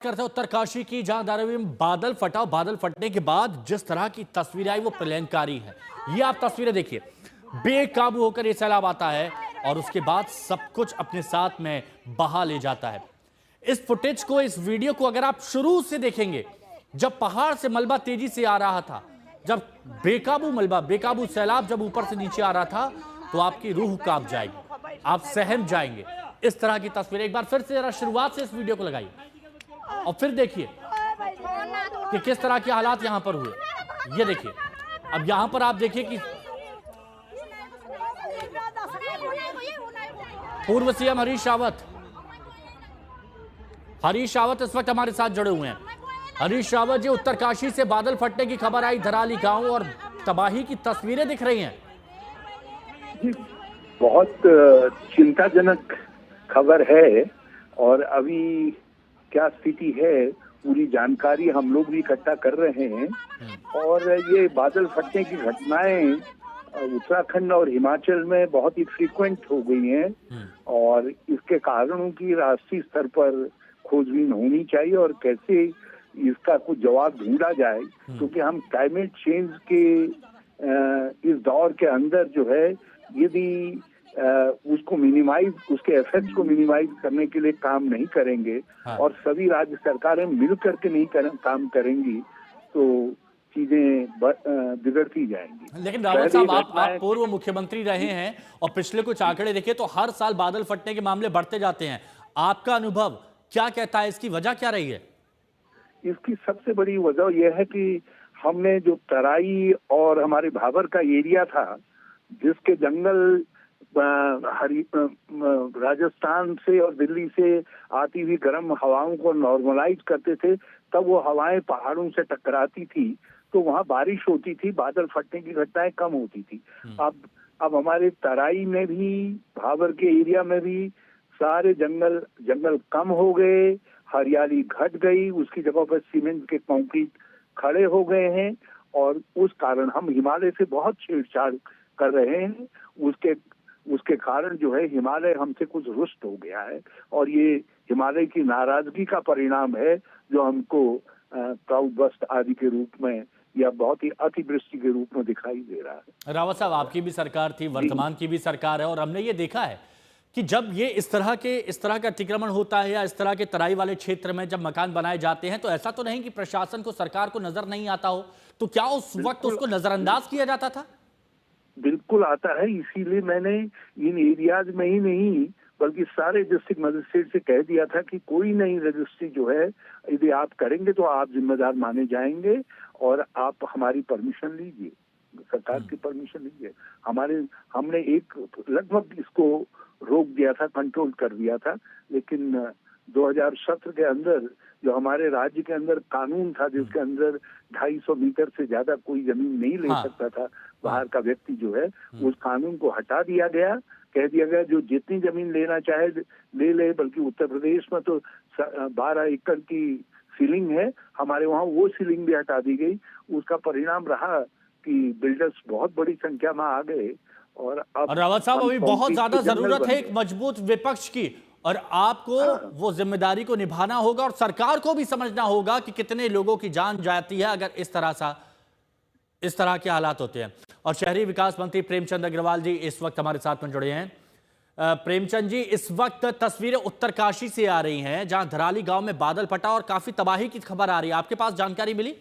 करते हैं उत्तरकाशी की, जहां धारावी में बादल फटा। बादल फटने के बाद जिस तरह की तस्वीरें आई वो प्रलयंकारी है। ये आप तस्वीरें देखिए, बेकाबू होकर ये सैलाब आता है और उसके बाद सब कुछ अपने साथ में बहा ले जाता है। इस फुटेज को, इस वीडियो को अगर आप शुरू से देखेंगे, जब पहाड़ से मलबा तेजी से आ रहा था, जब बेकाबू मलबा, बेकाबू सैलाब जब ऊपर से नीचे आ रहा था, तो आपकी रूह कांप जाएगी, आप सहम जाएंगे। इस तरह की तस्वीरें एक बार फिर से जरा शुरुआत से इस वीडियो को लगाइए और फिर देखिए कि किस तरह के हालात यहां पर हुए। ये देखिए, अब यहां पर आप देखिए कि पूर्व सीएम हरीश रावत इस वक्त हमारे साथ जुड़े हुए हैं। हरीश रावत जी, उत्तरकाशी से बादल फटने की खबर आई, धराली गांव और तबाही की तस्वीरें दिख रही हैं। बहुत चिंताजनक खबर है और अभी क्या स्थिति है पूरी जानकारी हम लोग भी इकट्ठा कर रहे हैं। और ये बादल फटने की घटनाएं उत्तराखंड और हिमाचल में बहुत ही फ्रीक्वेंट हो गई हैं और इसके कारणों की राष्ट्रीय स्तर पर खोजबीन होनी चाहिए और कैसे इसका कुछ जवाब ढूंढा जाए, क्योंकि हम क्लाइमेट चेंज के इस दौर के अंदर जो है, यदि उसको मिनिमाइज, उसके इफेक्ट्स को मिनिमाइज करने के लिए काम नहीं करेंगे और सभी राज्य सरकारें मिल करके नहीं काम करेंगी तो चीजें बिगड़ती जाएंगी। लेकिन रावत साहब, आप पूर्व मुख्यमंत्री रहे हैं और पिछले कुछ आंकड़े देखे तो हर साल बादल फटने के मामले बढ़ते जाते हैं। आपका अनुभव क्या कहता है, इसकी वजह क्या रही है? इसकी सबसे बड़ी वजह यह है कि हमने जो तराई और हमारे भाबर का एरिया था, जिसके जंगल राजस्थान से और दिल्ली से आती हुई गर्म हवाओं को नॉर्मलाइज करते थे, तब वो हवाएं पहाड़ों से टकराती थी तो वहां बारिश होती थी, बादल फटने की घटनाएं कम होती थी। अब हमारे तराई में भी, भाबर के एरिया में भी सारे जंगल कम हो गए, हरियाली घट गई, उसकी जगह पर सीमेंट के कंक्रीट खड़े हो गए हैं और उस कारण हम हिमालय से बहुत छेड़छाड़ कर रहे हैं। उसके कारण जो है हिमालय हमसे कुछ रुष्ट हो गया है और ये हिमालय की नाराजगी का परिणाम है जो हमको क्लाउड बस्ट आदि के रूप में या बहुत ही अतिवृष्टि के रूप में दिखाई दे रहा है। रावत साहब, आपकी भी सरकार थी, वर्तमान की भी सरकार है और हमने ये देखा है कि जब ये इस तरह का अतिक्रमण होता है या इस तरह के तराई वाले क्षेत्र में जब मकान बनाए जाते हैं, तो ऐसा तो नहीं कि प्रशासन को, सरकार को नजर नहीं आता हो, तो क्या उस वक्त उसको नजरअंदाज किया जाता था? बिल्कुल आता है, इसीलिए मैंने इन एरियाज में ही नहीं बल्कि सारे डिस्ट्रिक्ट मजिस्ट्रेट से कह दिया था कि कोई नई रजिस्ट्री जो है यदि आप करेंगे तो आप जिम्मेदार माने जाएंगे और आप हमारी परमिशन लीजिए, सरकार की परमिशन लीजिए। हमने एक लगभग इसको रोक दिया था, कंट्रोल कर दिया था, लेकिन 2017 के अंदर जो हमारे राज्य के अंदर कानून था जिसके अंदर 250 मीटर से ज्यादा कोई जमीन नहीं ले सकता था बाहर का व्यक्ति जो है, उस कानून को हटा दिया गया। कह दिया गया जो जितनी जमीन लेना चाहे ले ले, बल्कि उत्तर प्रदेश में तो 12 एकड़ की सीलिंग है, हमारे वहाँ वो सीलिंग भी हटा दी गई। उसका परिणाम रहा कि बिल्डर्स बहुत बड़ी संख्या में आ गए और अब रावत साहब, अभी बहुत ज्यादा जरूरत है एक मजबूत विपक्ष की और आपको वो जिम्मेदारी को निभाना होगा और सरकार को भी समझना होगा कि कितने लोगों की जान जाती है अगर इस तरह के हालात होते हैं। और शहरी विकास मंत्री प्रेमचंद अग्रवाल जी इस वक्त हमारे साथ में जुड़े हैं। प्रेमचंद जी, इस वक्त तस्वीरें उत्तरकाशी से आ रही हैं जहां धराली गांव में बादल फटा और काफी तबाही की खबर आ रही है, आपके पास जानकारी मिली?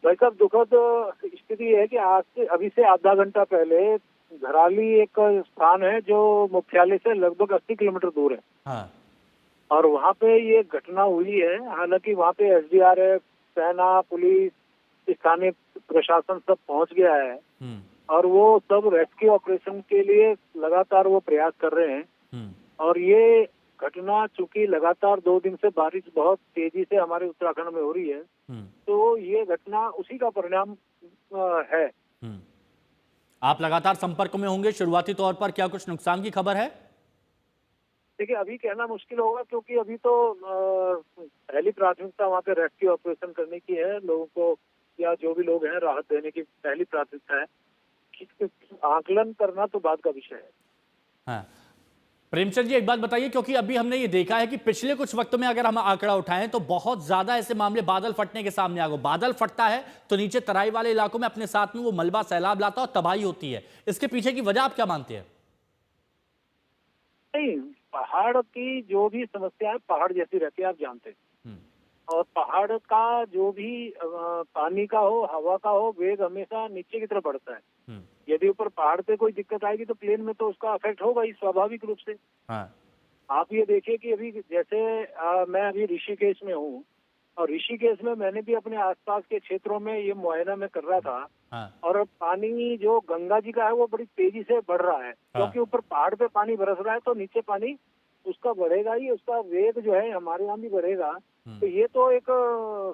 भाई साहब, दुखद स्थिति है कि आज से अभी से आधा घंटा पहले धराली एक स्थान है जो मुख्यालय से लगभग 80 किलोमीटर दूर है। हाँ। और वहाँ पे ये घटना हुई है। हालांकि वहाँ पे एसडीआरएफ, सेना, पुलिस, स्थानीय प्रशासन सब पहुंच गया है और वो सब रेस्क्यू ऑपरेशन के लिए लगातार वो प्रयास कर रहे हैं। और ये घटना चूंकि लगातार 2 दिन से बारिश बहुत तेजी से हमारे उत्तराखंड में हो रही है, तो ये घटना उसी का परिणाम है। आप लगातार संपर्क में होंगे, शुरुआती तौर पर क्या कुछ नुकसान की खबर है? देखिए, अभी कहना मुश्किल होगा क्योंकि अभी तो पहली प्राथमिकता वहाँ पे रेस्क्यू ऑपरेशन करने की है, लोगों को या जो भी लोग हैं राहत देने की पहली प्राथमिकता है। आकलन करना तो बाद का विषय है। हाँ। प्रेमचंद जी एक बात बताइए, क्योंकि अभी हमने ये देखा है कि पिछले कुछ वक्त में अगर हम आंकड़ा उठाएं तो बहुत ज्यादा ऐसे मामले बादल फटने के सामने आ गए। बादल फटता है तो नीचे तराई वाले इलाकों में अपने साथ में वो मलबा सैलाब लाता है और तबाही होती है। इसके पीछे की वजह आप क्या मानते हैं? नहीं, पहाड़ की जो भी समस्या है पहाड़ जैसी रहती है, आप जानते हैं। और पहाड़ का जो भी पानी का हो, हवा का हो, वेग हमेशा नीचे की तरफ बढ़ता है। यदि ऊपर पहाड़ पे कोई दिक्कत आएगी तो प्लेन में तो उसका अफेक्ट होगा ही स्वाभाविक रूप से। हाँ। आप ये देखिए कि अभी जैसे मैं अभी ऋषिकेश में हूँ, और ऋषिकेश में मैंने भी अपने आसपास के क्षेत्रों में ये मुआयना में कर रहा था। हाँ। और पानी जो गंगा जी का है वो बड़ी तेजी से बढ़ रहा है, क्योंकि ऊपर पहाड़ पे पानी बरस रहा है तो नीचे पानी उसका बढ़ेगा ही, उसका वेग जो है हमारे यहाँ भी बढ़ेगा। तो ये तो एक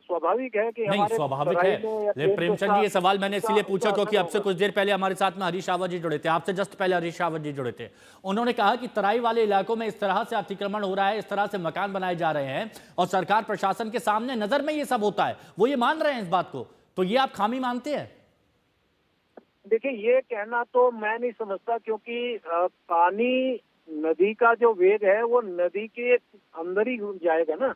स्वाभाविक है कि नहीं, हमारे स्वाभाविक तराई है। में या लेकिन प्लेन पे प्रेमचंद जी ये सवाल मैंने उसका इसीलिए पूछा क्योंकि असर आपसे होगा। कुछ देर पहले हमारे साथ में हरीश रावत जी जुड़े थे, आपसे जस्ट पहले हरीश रावत जी जुड़े थे। उन्होंने कहा कि तराई वाले इलाकों में इस तरह से अतिक्रमण हो रहा है, इस तरह से मकान बनाए जा रहे हैं और सरकार प्रशासन के सामने नजर में ये सब होता है, वो ये मान रहे हैं इस बात को, तो ये आप खामी मानते हैं? देखिए, ये कहना तो मैं नहीं समझता, क्योंकि पानी नदी का जो वेग है वो नदी के अंदर ही जाएगा ना।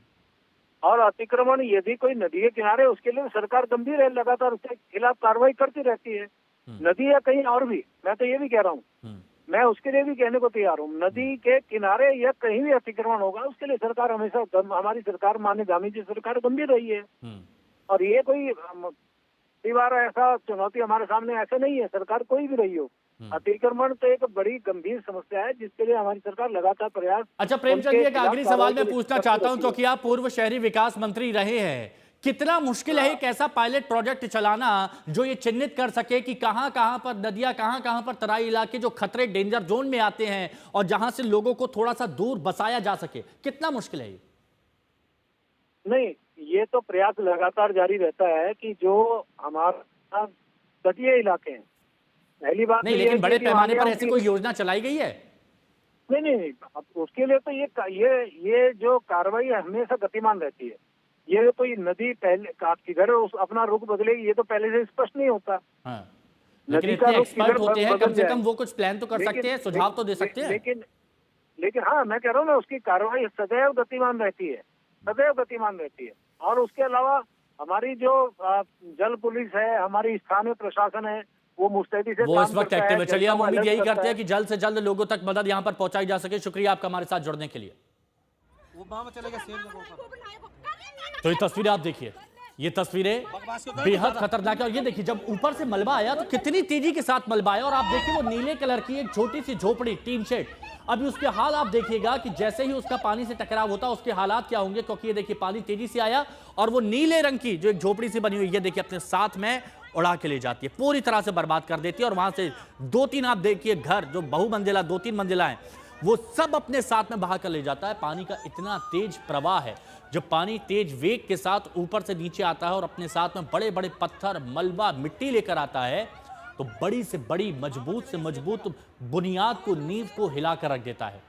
और अतिक्रमण यदि कोई नदी के किनारे, उसके लिए सरकार गंभीर है, लगातार उसके खिलाफ कार्रवाई करती रहती है। नदी या कहीं और भी, मैं तो ये भी कह रहा हूँ, मैं उसके लिए भी कहने को तैयार हूँ, नदी के किनारे या कहीं भी अतिक्रमण होगा उसके लिए सरकार हमेशा, हमारी सरकार माननीय गांधी जी सरकार गंभीर रही है। और ये कोई कई बार ऐसा चुनौती हमारे सामने ऐसे नहीं है, सरकार कोई भी रही हो। अतिक्रमण तो एक बड़ी गंभीर समस्या है जिसके लिए हमारी सरकार लगातार प्रयास। अच्छा प्रेमचंद जी, एक आखिरी सवाल मैं पूछना चाहता हूं, क्योंकि आप पूर्व शहरी विकास मंत्री रहे हैं, कितना मुश्किल है एक ऐसा पायलट प्रोजेक्ट चलाना जो ये चिन्हित कर सके कि कहां कहां पर नदियां, कहां कहां पर तराई इलाके जो खतरे डेंजर जोन में आते हैं और जहां से लोगों को थोड़ा सा दूर बसाया जा सके, कितना मुश्किल है ये? नहीं, ये तो प्रयास लगातार जारी रहता है कि जो हमारा तटीय इलाके हैं, पहली बात नहीं, तो लेकिन बड़े पैमाने पर ऐसी की कोई योजना चलाई गई है? नहीं नहीं, अब उसके लिए तो ये जो कार्रवाई है हमेशा गतिमान रहती है। ये कोई नदी पहले किधर उस अपना रुख बदलेगी ये तो पहले से स्पष्ट नहीं होता। हाँ। लेकिन नदी का इतने रुख एक्सपर्ट किधर होते हैं, कम बदल से जाए। कम वो कुछ प्लान तो कर सकते हैं, सुझाव तो दे सकते हैं। लेकिन हाँ, मैं कह रहा हूँ ना, उसकी कार्रवाई सदैव गतिमान रहती है, सदैव गतिमान रहती है। और उसके अलावा हमारी जो जल पुलिस है, हमारी स्थानीय प्रशासन है, वो मुस्तैदी से वो इस काम वक्त करता एक्टिव है। है। चलिए हम उम्मीद यही करते हैं है कि जल्द से जल्द लोगों तक मदद यहां पर पहुंचाई जा सके। शुक्रिया आपका हमारे साथ जुड़ने के लिए। तो ये तस्वीरें आप देखिए, ये तस्वीरें बेहद खतरनाक है। और ये देखिए, जब ऊपर से मलबा आया तो कितनी तेजी के साथ मलबा आया। और आप देखिए वो नीले कलर की एक छोटी सी झोपड़ी, टीन शेड, अभी उसके हाल आप देखिएगा कि जैसे ही उसका पानी से टकराव होता उसके हालात क्या होंगे। क्योंकि ये देखिए पानी तेजी से आया और वो नीले रंग की जो एक झोपड़ी सी बनी हुई, ये देखिए अपने साथ में उड़ा के ले जाती है, पूरी तरह से बर्बाद कर देती है। और वहां से 2-3 आप देखिए घर जो बहुमंजिला 2-3 मंजिला है, वो सब अपने साथ में बहा कर ले जाता है। पानी का इतना तेज प्रवाह है, जब पानी तेज वेग के साथ ऊपर से नीचे आता है और अपने साथ में बड़े बड़े पत्थर, मलबा, मिट्टी लेकर आता है, तो बड़ी से बड़ी, मजबूत से मजबूत बुनियाद को, नींव को हिलाकर रख देता है,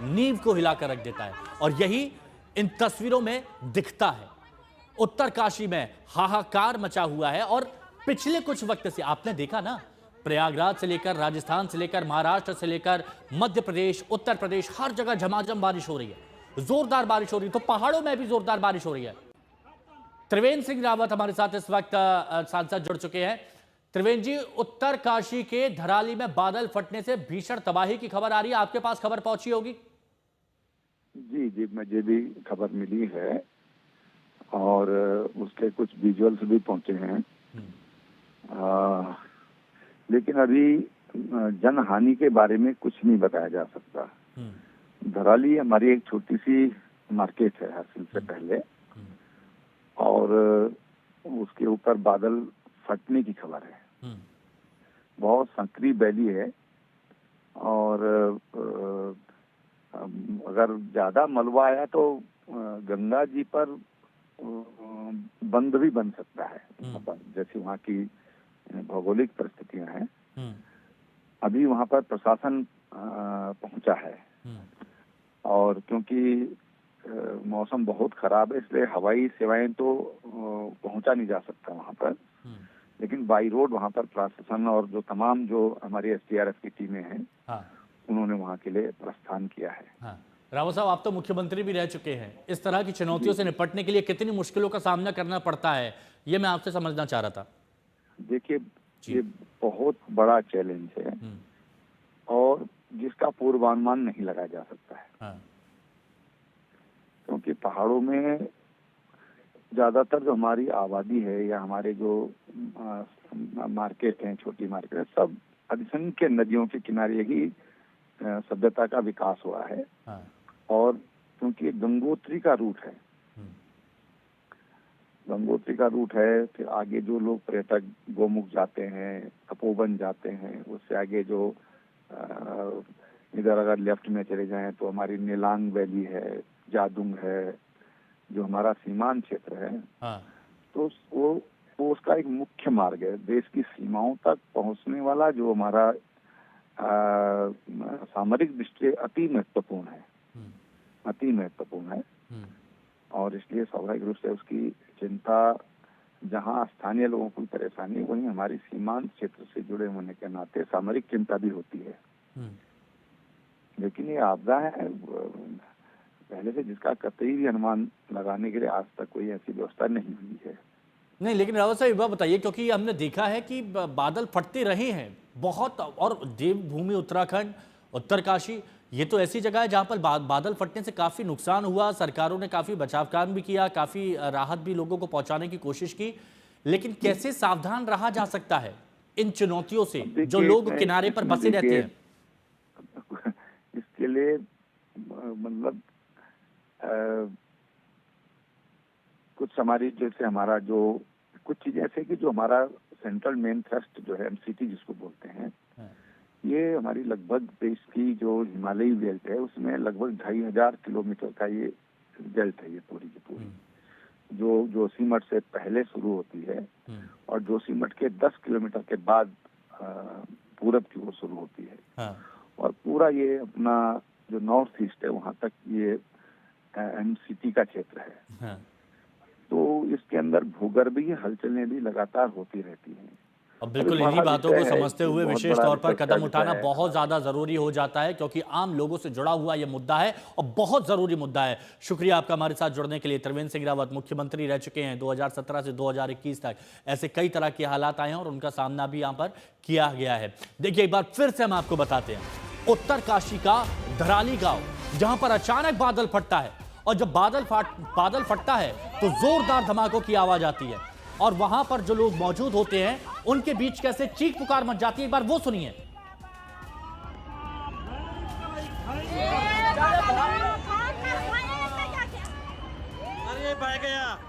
नींव को हिलाकर रख देता है। और यही इन तस्वीरों में दिखता है। उत्तरकाशी में हाहाकार मचा हुआ है। और पिछले कुछ वक्त से आपने देखा ना, प्रयागराज से लेकर राजस्थान से लेकर महाराष्ट्र से लेकर मध्य प्रदेश, उत्तर प्रदेश, हर जगह झमाझम बारिश हो रही है, जोरदार बारिश हो रही है। तो पहाड़ों में भी जोरदार बारिश हो रही है। त्रिवेंद्र सिंह रावत हमारे साथ इस वक्त सांसद जुड़ चुके हैं। त्रिवेंद्र जी, उत्तरकाशी के धराली में बादल फटने से भीषण तबाही की खबर आ रही है, आपके पास खबर पहुंची होगी? जी जी, मुझे भी खबर मिली है और उसके कुछ विजुअल्स भी पहुंचे हैं। लेकिन अभी जन हानि के बारे में कुछ नहीं बताया जा सकता। धराली हमारी एक छोटी सी मार्केट है हासिल से पहले, और उसके ऊपर बादल फटने की खबर है। बहुत संकरी वैली है और अगर ज्यादा मलबा आया तो गंगा जी पर बंद भी बन सकता है, जैसे वहाँ की भौगोलिक परिस्थितियां हैं। अभी वहाँ पर प्रशासन पहुंचा है और क्योंकि मौसम बहुत खराब है, इसलिए हवाई सेवाएं तो पहुंचा नहीं जा सकता वहाँ पर, लेकिन बाई रोड वहाँ पर प्रशासन और जो तमाम जो हमारी एसडीआरएफ की टीमें हैं, उन्होंने वहां के लिए प्रस्थान किया है। हाँ। रावत साहब, आप तो मुख्यमंत्री भी रह चुके हैं, इस तरह की चुनौतियों से निपटने के लिए कितनी मुश्किलों का सामना करना पड़ता है, ये मैं आपसे समझना चाह रहा था। देखिए, ये बहुत बड़ा चैलेंज है और जिसका पूर्वानुमान नहीं लगाया जा सकता है। हाँ। क्योंकि पहाड़ों में ज्यादातर जो हमारी आबादी है या हमारे जो मार्केट हैं, छोटी मार्केट है, सब असंख्य नदियों के किनारे ही सभ्यता का विकास हुआ है। हाँ। और क्योंकि गंगोत्री का रूट है, गंगोत्री का रूट है, फिर आगे जो लोग पर्यटक गोमुख जाते हैं, तपोवन जाते हैं, उससे आगे जो इधर अगर लेफ्ट में चले जाएं तो हमारी नीलांग वैली है, जादुंग है, जो हमारा सीमांत क्षेत्र है। हाँ। तो वो उसका एक मुख्य मार्ग है, देश की सीमाओं तक पहुंचने वाला, जो हमारा सामरिक दृष्टि से अति महत्वपूर्ण है, अति महत्वपूर्ण है। और इसलिए स्वाभाविक रूप से उसकी चिंता, जहां स्थानीय लोगों को परेशानी, वहीं हमारी सीमांत क्षेत्र से जुड़े होने के नाते सामरिक चिंता भी होती है। लेकिन ये आपदा है पहले से, जिसका कतई भी अनुमान लगाने के लिए आज तक कोई ऐसी व्यवस्था नहीं हुई है। नहीं, लेकिन रावत साहब एक बात बताइए, क्योंकि हमने देखा है कि बादल फटते रहे हैं बहुत, और देवभूमि उत्तराखंड, उत्तरकाशी, ये तो ऐसी जगह है जहां पर बादल फटने से काफी नुकसान हुआ, सरकारों ने काफी बचाव काम भी किया, काफी राहत भी लोगों को पहुंचाने की कोशिश की, लेकिन कैसे सावधान रहा जा सकता है इन चुनौतियों से जो लोग किनारे पर बसे रहते हैं? इसके लिए मतलब कुछ हमारी, जैसे हमारा जो कुछ चीजें ऐसे कि जो हमारा सेंट्रल मेन थ्रस्ट जो है, एमसीटी जिसको बोलते हैं, ये हमारी लगभग देश की जो हिमालयी बेल्ट है उसमें लगभग 2500 किलोमीटर का ये बेल्ट है, ये पूरी की पूरी, जो जोशीमठ से पहले शुरू होती है और जोशीमठ के 10 किलोमीटर के बाद पूरब की ओर शुरू होती है। और पूरा ये अपना जो नॉर्थ ईस्ट है वहां तक ये एमसीटी का क्षेत्र है। तो इसके अंदर भूगर्भीय हलचलें भी लगातार होती रहती हैं। और बिल्कुल इन्हीं बातों को समझते हुए विशेष तौर पर कदम उठाना बहुत ज्यादा जरूरी हो जाता है, क्योंकि आम लोगों से जुड़ा हुआ यह मुद्दा है और बहुत जरूरी मुद्दा है। शुक्रिया आपका हमारे साथ जुड़ने के लिए। त्रिवेंद्र सिंह रावत मुख्यमंत्री रह चुके हैं 2017 से 2021 तक। ऐसे कई तरह के हालात आए हैं और उनका सामना भी यहाँ पर किया गया है। देखिए, एक बार फिर से हम आपको बताते हैं, उत्तरकाशी का धराली गांव, जहां पर अचानक बादल फटता है, और जब बादल फटता है तो जोरदार धमाकों की आवाज आती है, और वहां पर जो लोग मौजूद होते हैं उनके बीच कैसे चीख पुकार मच जाती है, एक बार वो सुनिए।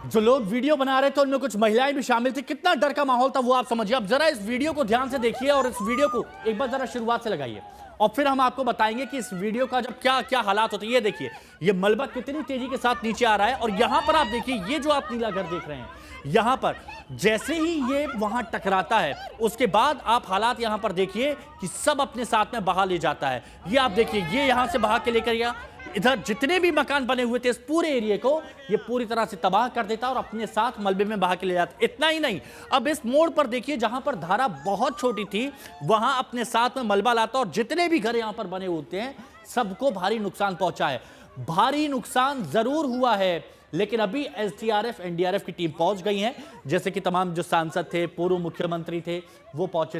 जो लोग वीडियो बना रहे थे उनमें कुछ महिलाएं भी शामिल थी। कितना डर का माहौल था वो आप समझिए। अब जरा इस वीडियो को ध्यान से देखिए और इस वीडियो को एक बार जरा शुरुआत से लगाइए, और फिर हम आपको बताएंगे कि इस वीडियो का जब क्या क्या हालात होते हैं। ये देखिए, ये मलबा कितनी तेजी के साथ नीचे आ रहा है, और यहां पर आप देखिए, ये जो आप नीला घर देख रहे हैं, यहां पर जैसे ही ये वहां टकराता है उसके बाद आप हालात यहां पर देखिए कि सब अपने साथ में बहा ले जाता है। ये आप देखिए, ये यहां से बहा के लेकर गया, इधर जितने भी मकान बने हुए थे इस पूरे एरिया को ये पूरी तरह से तबाह कर देता और अपने साथ मलबे में बहा के ले जाता। इतना ही नहीं, अब इस मोड़ पर देखिए जहां पर धारा बहुत छोटी थी वहां अपने साथ में मलबा लाता और जितने भी घर यहां पर बने होते हैं सबको भारी नुकसान पहुंचा है। भारी नुकसान जरूर हुआ है, लेकिन अभी एसडीआरएफ एनडीआरएफ की टीम पहुंच गई है, जैसे कि तमाम जो सांसद थे, पूर्व मुख्यमंत्री थे, वो पहुंचे थे।